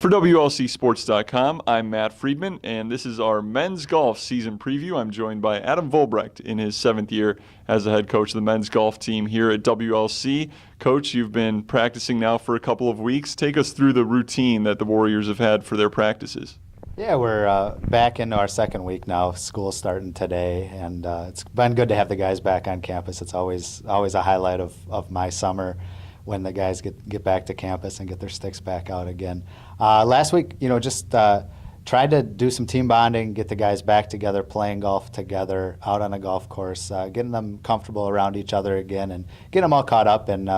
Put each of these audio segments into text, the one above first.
For WLCSports.com, I'm Matt Friedman, and this is our men's golf season preview. I'm joined by Adam Volbrecht in his 7th year as the head coach of the men's golf team here at WLC. Coach, you've been practicing now for a couple of weeks. Take us through the routine that the Warriors have had for their practices. Yeah, we're back into our second week now. School's starting today, and it's been good to have the guys back on campus. It's always a highlight of my summer when the guys get back to campus and get their sticks back out again. Last week, just tried to do some team bonding, get the guys back together, playing golf together out on a golf course, getting them comfortable around each other again, and getting them all caught up. And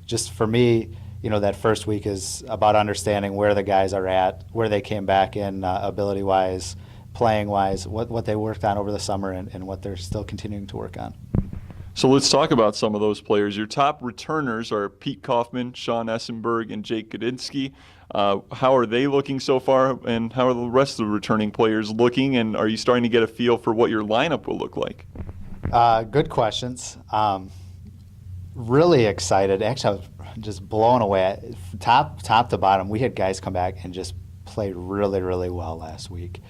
just for me, that first week is about understanding where the guys are at, where they came back in ability-wise, playing-wise, what they worked on over the summer, and what they're still continuing to work on. So let's talk about some of those players. Your top returners are Pete Kaufman, Sean Essenberg, and Jake Gudinski. How are they looking so far, and how are the rest of the returning players looking, and are you starting to get a feel for what your lineup will look like? Good questions. Really excited. Actually, I was just blown away. Top to bottom, we had guys come back and just played really, really well last week.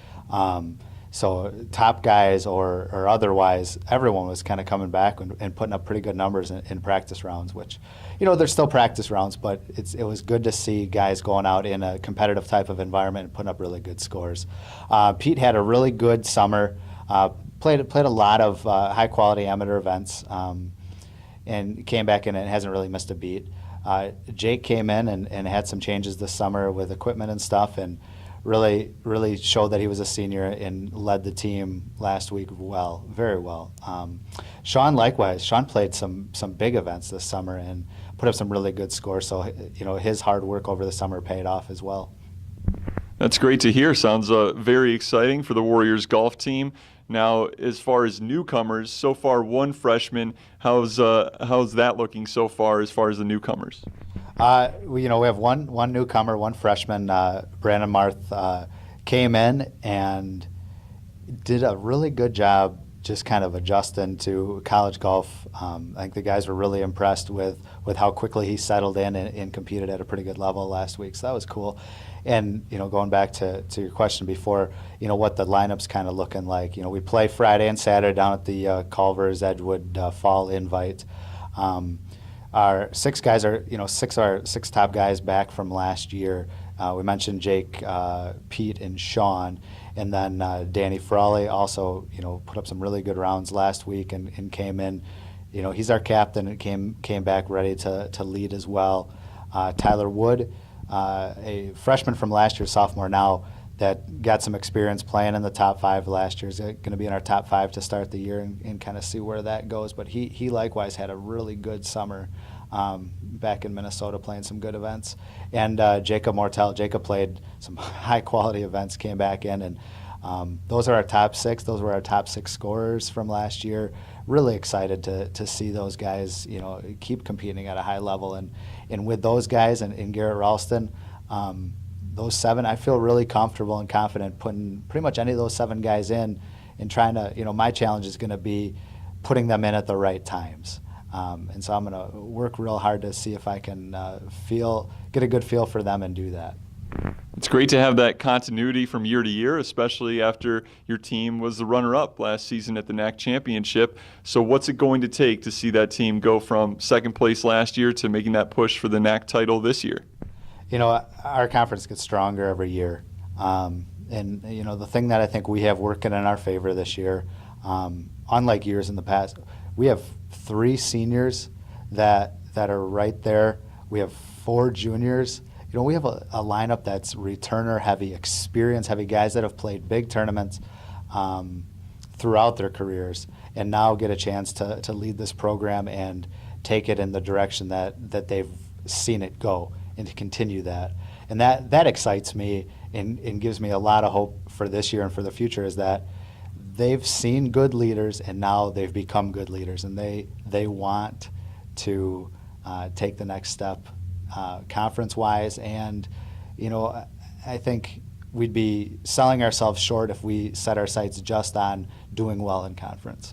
So top guys or otherwise, everyone was kind of coming back and putting up pretty good numbers in practice rounds, which, they're still practice rounds, but it was good to see guys going out in a competitive type of environment and putting up really good scores. Pete had a really good summer, played a lot of high-quality amateur events, and came back in and hasn't really missed a beat. Jake came in and had some changes this summer with equipment and stuff, and really showed that he was a senior and led the team last week very well. Sean likewise. Sean played some big events this summer and put up some really good scores. So his hard work over the summer paid off as well. That's great to hear. Sounds very exciting for the Warriors golf team. Now, as far as newcomers, so far one freshman. How's that looking so far as the newcomers? We have one newcomer, one freshman. Brandon Marth came in and did a really good job just kind of adjusting to college golf. I think the guys were really impressed with how quickly he settled in and competed at a pretty good level last week. So that was cool. And, going back to your question before, what the lineup's kind of looking like. We play Friday and Saturday down at the Culver's Edgewood Fall Invite. Our six guys are, six top guys back from last year. We mentioned Jake, Pete, and Sean. And then Danny Frawley also, put up some really good rounds last week and came in. He's our captain and came back ready to lead as well. Tyler Wood, a freshman from last year, sophomore now, that got some experience playing in the top 5 last year. Is going to be in our top 5 to start the year and kind of see where that goes. But he likewise had a really good summer back in Minnesota playing some good events. And Jacob Mortel. Jacob played some high-quality events, came back in, and those are our top 6. Those were our top 6 scorers from last year. Really excited to see those guys, keep competing at a high level. And with those guys and Garrett Ralston, those 7, I feel really comfortable and confident putting pretty much any of those 7 guys in and trying to, my challenge is going to be putting them in at the right times. And so I'm going to work real hard to see if I can get a good feel for them and do that. It's great to have that continuity from year to year, especially after your team was the runner-up last season at the NAC Championship. So what's it going to take to see that team go from second place last year to making that push for the NAC title this year? Our conference gets stronger every year. And the thing that I think we have working in our favor this year, unlike years in the past, we have 3 seniors that are right there. We have 4 juniors. We have a lineup that's returner heavy, experience heavy, guys that have played big tournaments throughout their careers and now get a chance to lead this program and take it in the direction that they've seen it go and to continue that. And that excites me and gives me a lot of hope for this year and for the future, is that they've seen good leaders and now they've become good leaders, and they want to take the next step conference-wise. And, I think we'd be selling ourselves short if we set our sights just on doing well in conference.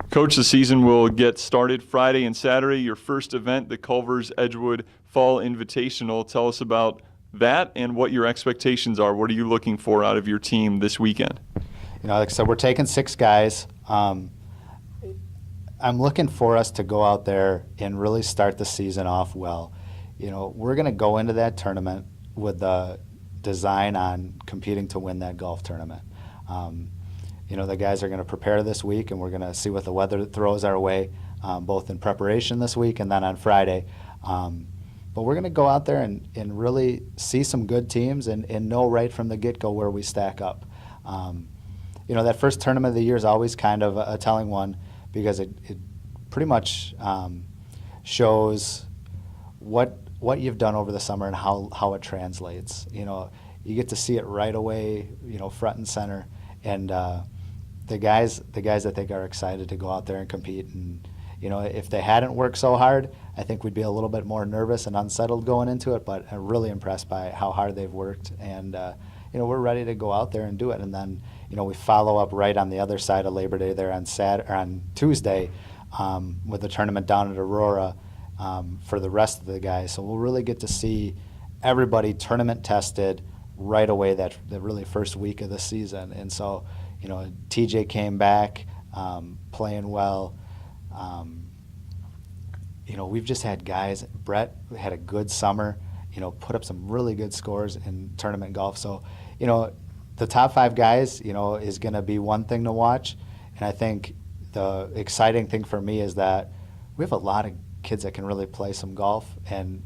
Coach, the season will get started Friday and Saturday. Your first event, the Culver's Edgewood Fall Invitational. Tell us about that and what your expectations are. What are you looking for out of your team this weekend? Like I said, we're taking 6 guys. I'm looking for us to go out there and really start the season off well. We're going to go into that tournament with the design on competing to win that golf tournament. The guys are going to prepare this week, and we're going to see what the weather throws our way, both in preparation this week and then on Friday. But we're going to go out there and really see some good teams and know right from the get-go where we stack up. That first tournament of the year is always kind of a telling one, because it pretty much shows what you've done over the summer and how it translates. You get to see it right away, front and center. And the guys I think are excited to go out there and compete. And if they hadn't worked so hard, I think we'd be a little bit more nervous and unsettled going into it. But I'm really impressed by how hard they've worked, and we're ready to go out there and do it. And then we follow up right on the other side of Labor Day there on Tuesday with the tournament down at Aurora for the rest of the guys. So we'll really get to see everybody tournament tested right away that really first week of the season. And so TJ came back playing well. We've just had guys. Brett had a good summer, put up some really good scores in tournament golf. So, the top 5 guys, is going to be one thing to watch. And I think the exciting thing for me is that we have a lot of kids that can really play some golf. And,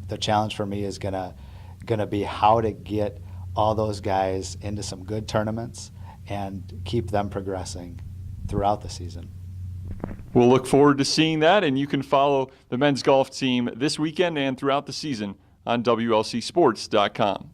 the challenge for me is going to be how to get all those guys into some good tournaments and keep them progressing throughout the season. We'll look forward to seeing that, and you can follow the men's golf team this weekend and throughout the season on WLCsports.com.